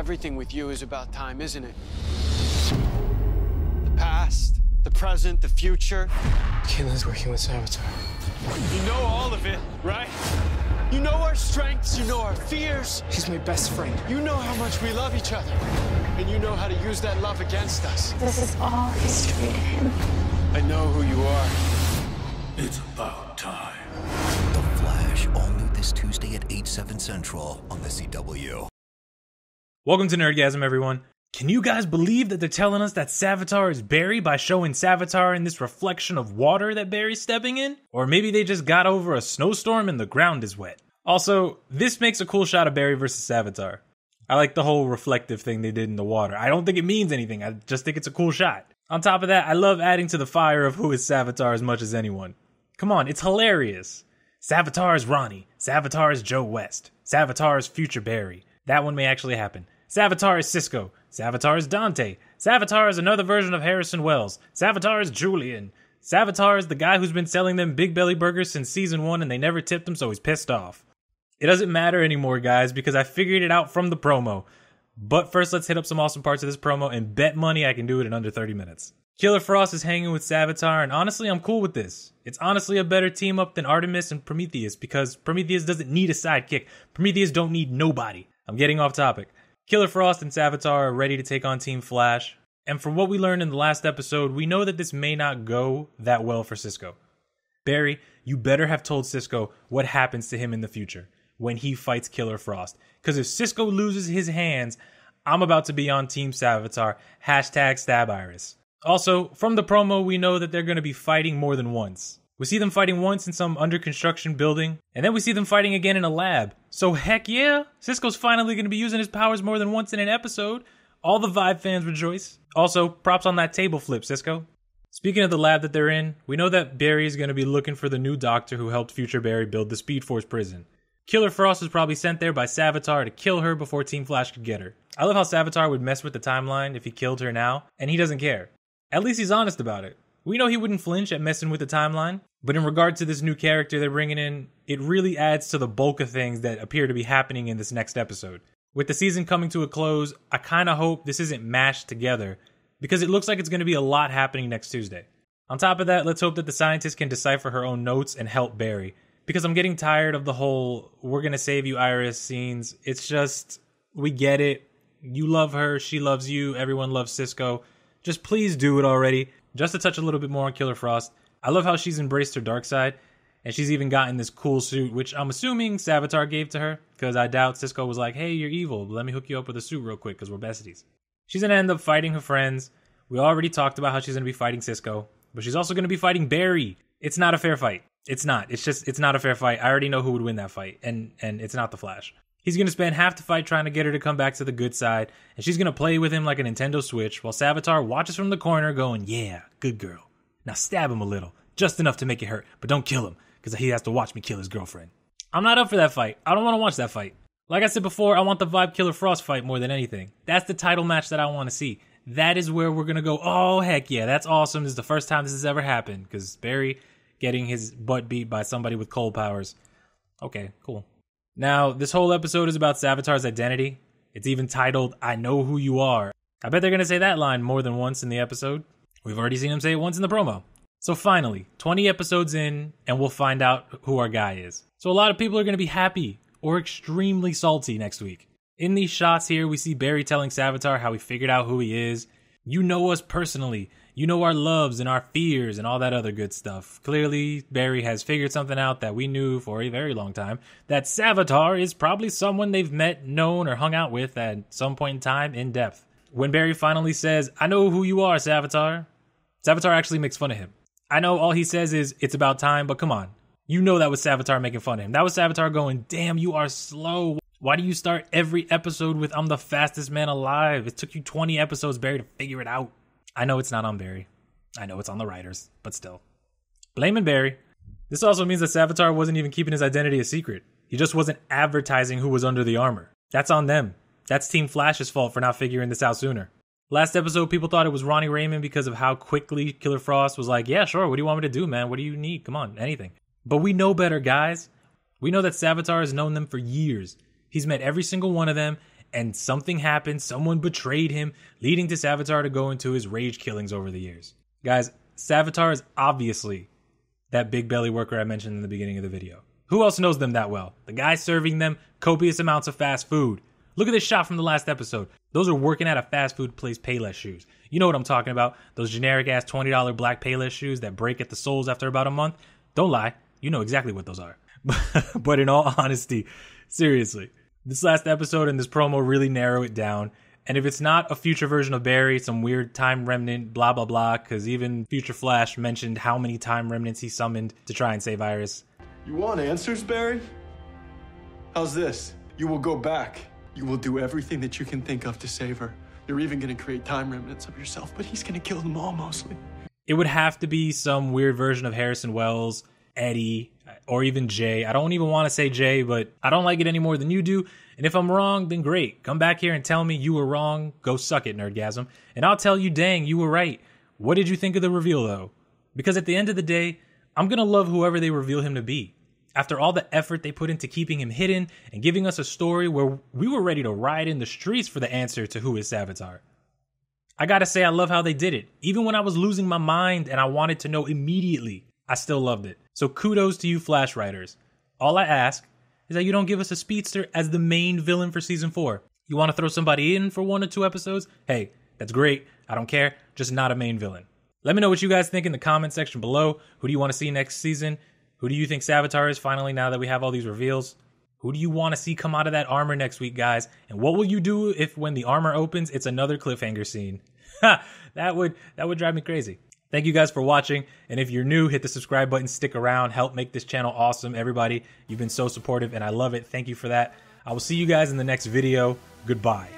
Everything with you is about time, isn't it? The past, the present, the future. Kayla's working with Savitar. You know all of it, right? You know our strengths, you know our fears. She's my best friend. You know how much we love each other. And you know how to use that love against us. This is all history to him. I know who you are. It's about time. The Flash, all new this Tuesday at 8/7 Central on the CW. Welcome to Nerdgasm, everyone. Can you guys believe that they're telling us that Savitar is Barry by showing Savitar in this reflection of water that Barry's stepping in? Or maybe they just got over a snowstorm and the ground is wet. Also, this makes a cool shot of Barry versus Savitar. I like the whole reflective thing they did in the water. I don't think it means anything, I just think it's a cool shot. On top of that, I love adding to the fire of who is Savitar as much as anyone. Come on, it's hilarious. Savitar is Ronnie. Savitar is Joe West. Savitar is future Barry. That one may actually happen. Savitar is Cisco. Savitar is Dante. Savitar is another version of Harrison Wells. Savitar is Julian. Savitar is the guy who's been selling them Big Belly burgers since season 1 and they never tipped him, so he's pissed off. It doesn't matter anymore, guys, because I figured it out from the promo. But first, let's hit up some awesome parts of this promo and bet money I can do it in under 30 minutes. Killer Frost is hanging with Savitar, and honestly, I'm cool with this. It's honestly a better team up than Artemis and Prometheus, because Prometheus doesn't need a sidekick. Prometheus don't need nobody. I'm getting off topic. Killer Frost and Savitar are ready to take on Team Flash, and from what we learned in the last episode, we know that this may not go that well for Cisco. Barry, you better have told Cisco what happens to him in the future when he fights Killer Frost, because if Cisco loses his hands, I'm about to be on Team Savitar, #StabIris. Also, from the promo, we know that they're going to be fighting more than once. We see them fighting once in some under construction building, and then we see them fighting again in a lab. So heck yeah, Cisco's finally going to be using his powers more than once in an episode. All the Vibe fans rejoice. Also, props on that table flip, Cisco. Speaking of the lab that they're in, we know that Barry is going to be looking for the new doctor who helped future Barry build the Speed Force prison. Killer Frost was probably sent there by Savitar to kill her before Team Flash could get her. I love how Savitar would mess with the timeline if he killed her now, and he doesn't care. At least he's honest about it. We know he wouldn't flinch at messing with the timeline, but in regard to this new character they're bringing in, it really adds to the bulk of things that appear to be happening in this next episode. With the season coming to a close, I kinda hope this isn't mashed together, because it looks like it's going to be a lot happening next Tuesday. On top of that, let's hope that the scientist can decipher her own notes and help Barry, because I'm getting tired of the whole, we're going to save you Iris scenes. It's just, we get it. You love her, she loves you, everyone loves Cisco. Just please do it already. Just to touch a little bit more on Killer Frost, I love how she's embraced her dark side, and she's even gotten this cool suit, which I'm assuming Savitar gave to her, because I doubt Cisco was like, hey, you're evil, let me hook you up with a suit real quick, because we're besties. She's going to end up fighting her friends. We already talked about how she's going to be fighting Cisco, but she's also going to be fighting Barry. It's not a fair fight. It's not. It's not a fair fight. I already know who would win that fight, and it's not the Flash. He's going to spend half the fight trying to get her to come back to the good side, and she's going to play with him like a Nintendo Switch, while Savitar watches from the corner going, yeah, good girl. Now stab him a little, just enough to make it hurt, but don't kill him, because he has to watch me kill his girlfriend. I'm not up for that fight. I don't want to watch that fight. Like I said before, I want the Vibe Killer Frost fight more than anything. That's the title match that I want to see. That is where we're going to go, oh, heck yeah, that's awesome. This is the first time this has ever happened, because Barry getting his butt beat by somebody with cold powers. Okay, cool. Now, this whole episode is about Savitar's identity. It's even titled, I Know Who You Are. I bet they're going to say that line more than once in the episode. We've already seen him say it once in the promo. So finally, 20 episodes in, and we'll find out who our guy is. So a lot of people are going to be happy or extremely salty next week. In these shots here, we see Barry telling Savitar how he figured out who he is. You know us personally. You know our loves and our fears and all that other good stuff. Clearly, Barry has figured something out that we knew for a very long time. That Savitar is probably someone they've met, known, or hung out with at some point in time in depth. When Barry finally says, I know who you are, Savitar, Savitar actually makes fun of him. I know all he says is, it's about time, but come on. You know that was Savitar making fun of him. That was Savitar going, damn, you are slow. Why do you start every episode with, I'm the fastest man alive? It took you 20 episodes, Barry, to figure it out. I know it's not on Barry. I know it's on the writers, but still. Blaming Barry. This also means that Savitar wasn't even keeping his identity a secret. He just wasn't advertising who was under the armor. That's on them. That's Team Flash's fault for not figuring this out sooner. Last episode, people thought it was Ronnie Raymond because of how quickly Killer Frost was like, yeah, sure, what do you want me to do, man? What do you need? Come on, anything. But we know better, guys. We know that Savitar has known them for years. He's met every single one of them, and something happened, someone betrayed him, leading to Savitar to go into his rage killings over the years. Guys, Savitar is obviously that big belly worker I mentioned in the beginning of the video. Who else knows them that well? The guy serving them copious amounts of fast food. Look at this shot from the last episode. Those are working at a fast food place Payless shoes. You know what I'm talking about. Those generic ass $20 black Payless shoes that break at the soles after about a month. Don't lie. You know exactly what those are. But in all honesty, seriously, this last episode and this promo really narrow it down. And if it's not a future version of Barry, some weird time remnant, blah, blah, blah, because even Future Flash mentioned how many time remnants he summoned to try and save Iris. You want answers, Barry? How's this? You will go back. You will do everything that you can think of to save her. You're even going to create time remnants of yourself, but he's going to kill them all mostly. It would have to be some weird version of Harrison Wells, Eddie, or even Jay. I don't even want to say Jay, but I don't like it any more than you do. And if I'm wrong, then great. Come back here and tell me you were wrong. Go suck it, Nerdgasm. And I'll tell you, dang, you were right. What did you think of the reveal, though? Because at the end of the day, I'm going to love whoever they reveal him to be. After all the effort they put into keeping him hidden and giving us a story where we were ready to ride in the streets for the answer to who is Savitar. I gotta say, I love how they did it. Even when I was losing my mind and I wanted to know immediately, I still loved it. So kudos to you Flash writers. All I ask is that you don't give us a speedster as the main villain for season 4. You want to throw somebody in for 1 or 2 episodes? Hey, that's great. I don't care. Just not a main villain. Let me know what you guys think in the comment section below. Who do you want to see next season? Who do you think Savitar is finally now that we have all these reveals? Who do you want to see come out of that armor next week, guys? And what will you do if when the armor opens, it's another cliffhanger scene? Ha! That would drive me crazy. Thank you guys for watching. And if you're new, hit the subscribe button, stick around, help make this channel awesome. Everybody, you've been so supportive and I love it. Thank you for that. I will see you guys in the next video. Goodbye.